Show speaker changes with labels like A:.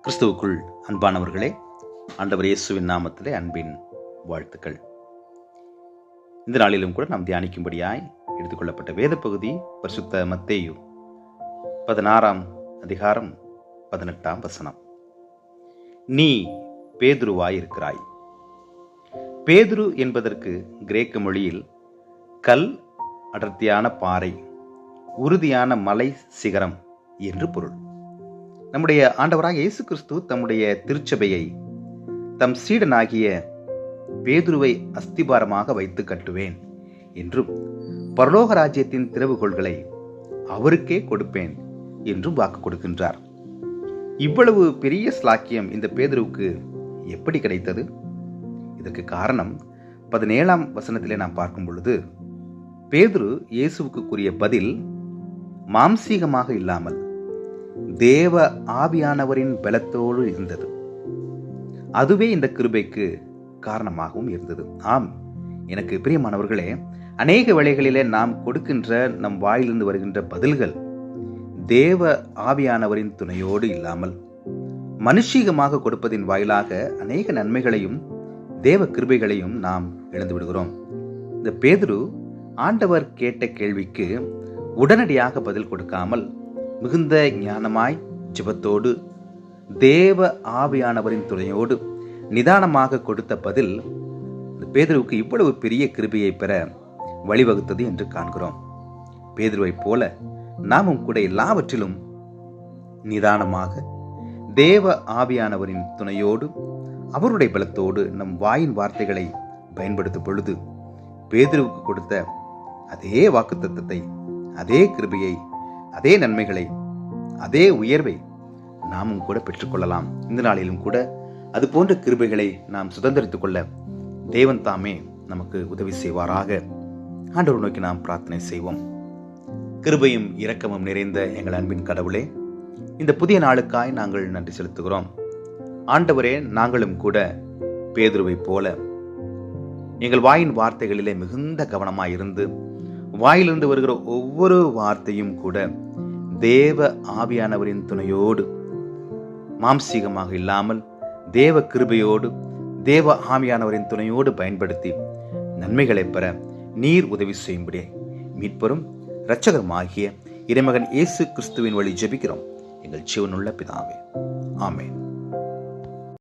A: கிறிஸ்துவுக்குள் அன்பானவர்களே, ஆண்டவர் இயேசுவின் நாமத்திலே அன்பின் வாழ்த்துக்கள். இந்த நாளிலும் கூட நாம் தியானிக்கும்படியாய் எடுத்துக்கொள்ளப்பட்ட வேத பகுதி பரிசுத்த மத்தேயு 16 அதிகாரம் 18 நீ பேதுருவாயிருக்கிறாய். பேதுரு என்பதற்கு கிரேக்க மொழியில் கல், அடர்த்தியான பாறை, உறுதியான மலை சிகரம் என்று பொருள். நம்முடைய ஆண்டவராக இயேசு கிறிஸ்து தம்முடைய திருச்சபையை தம் சீடனாகிய பேதுருவை அஸ்திபாரமாக வைத்து கட்டுவேன் என்றும், பரலோக ராஜ்யத்தின் திறவுகோல்களை அவருக்கே கொடுப்பேன் என்றும் வாக்கு கொடுக்கின்றார். இவ்வளவு பெரிய ஸ்லாக்கியம் இந்த பேதுருவுக்கு எப்படி கிடைத்தது? இதற்கு காரணம் 17 நாம் பார்க்கும் பொழுது, பேதுரு இயேசுவுக்கு கூறிய பதில் மாம்சீகமாக இல்லாமல் தேவ ஆவியானவரின் பலத்தோடு இருந்தது. அதுவே இந்த கிருபைக்கு காரணமாகவும் இருந்தது. ஆம், எனக்கு பிரியமானவர்களே, அநேக வேளைகளிலே நாம் கொடுக்கின்ற நம் வாயிலிருந்து வருகின்ற பதில்கள் தேவ ஆவியானவரின் துணையோடு இல்லாமல் மனுஷீகமாக கொடுப்பதின் வாயிலாக அநேக நன்மைகளையும் தேவ கிருபைகளையும் நாம் இழந்து விடுகிறோம். இந்த பேதுரு ஆண்டவர் கேட்ட கேள்விக்கு உடனடியாக பதில் கொடுக்காமல் மிகுந்த ஞானமாய் ஜெபத்தோடு தேவ ஆவியானவரின் துணையோடு நிதானமாக கொடுத்த பதில் பேதுருவுக்கு இவ்வளவு பெரிய கிருபையை பெற வழிவகுத்தது என்று காண்கிறோம். பேதுருவைப் போல நாமும் கூட எல்லாவற்றிலும் நிதானமாக தேவ ஆவியானவரின் துணையோடு அவருடைய பலத்தோடு நம் வாயின் வார்த்தைகளை பயன்படுத்தும் பொழுது பேதுருவுக்கு கொடுத்த அதே வாக்குத்தத்தத்தை, அதே கிருபையை, அதே நன்மைகளை, அதே உயர்வை நாமும் கூட பெற்றுக்கொள்ளலாம். இந்த நாளிலும் கூட அது போன்ற கிருபைகளை நாம் சுதந்திரித்துக் கொள்ள தேவன் தாமே நமக்கு உதவி செய்வாராக. ஆண்டவர் நோக்கி நாம் பிரார்த்தனை செய்வோம். கிருபையும் இரக்கமும் நிறைந்த எங்கள் அன்பின் கடவுளே, இந்த புதிய நாளுக்காய் நாங்கள் நன்றி செலுத்துகிறோம். ஆண்டவரே, நாங்களும் கூட பேதுருவைப் போல எங்கள் வாயின் வார்த்தைகளிலே மிகுந்த கவனமாயிருந்து வாயிலிருந்து வருகிற ஒவ்வொரு வார்த்தையும் கூட தேவ ஆவியானவரின் துணையோடு மாம்சீகமாக இல்லாமல் தேவ கிருபையோடு தேவ ஆவியானவரின் துணையோடு பயன்படுத்தி நன்மைகளை பெற நீர் உதவி செய்யும்படி மீட்பரும் இரட்சகருமாகிய இறைமகன் இயேசு கிறிஸ்துவின் வழி ஜெபிக்கிறோம் எங்கள் ஜீவனுள்ள பிதாவே. ஆமென்.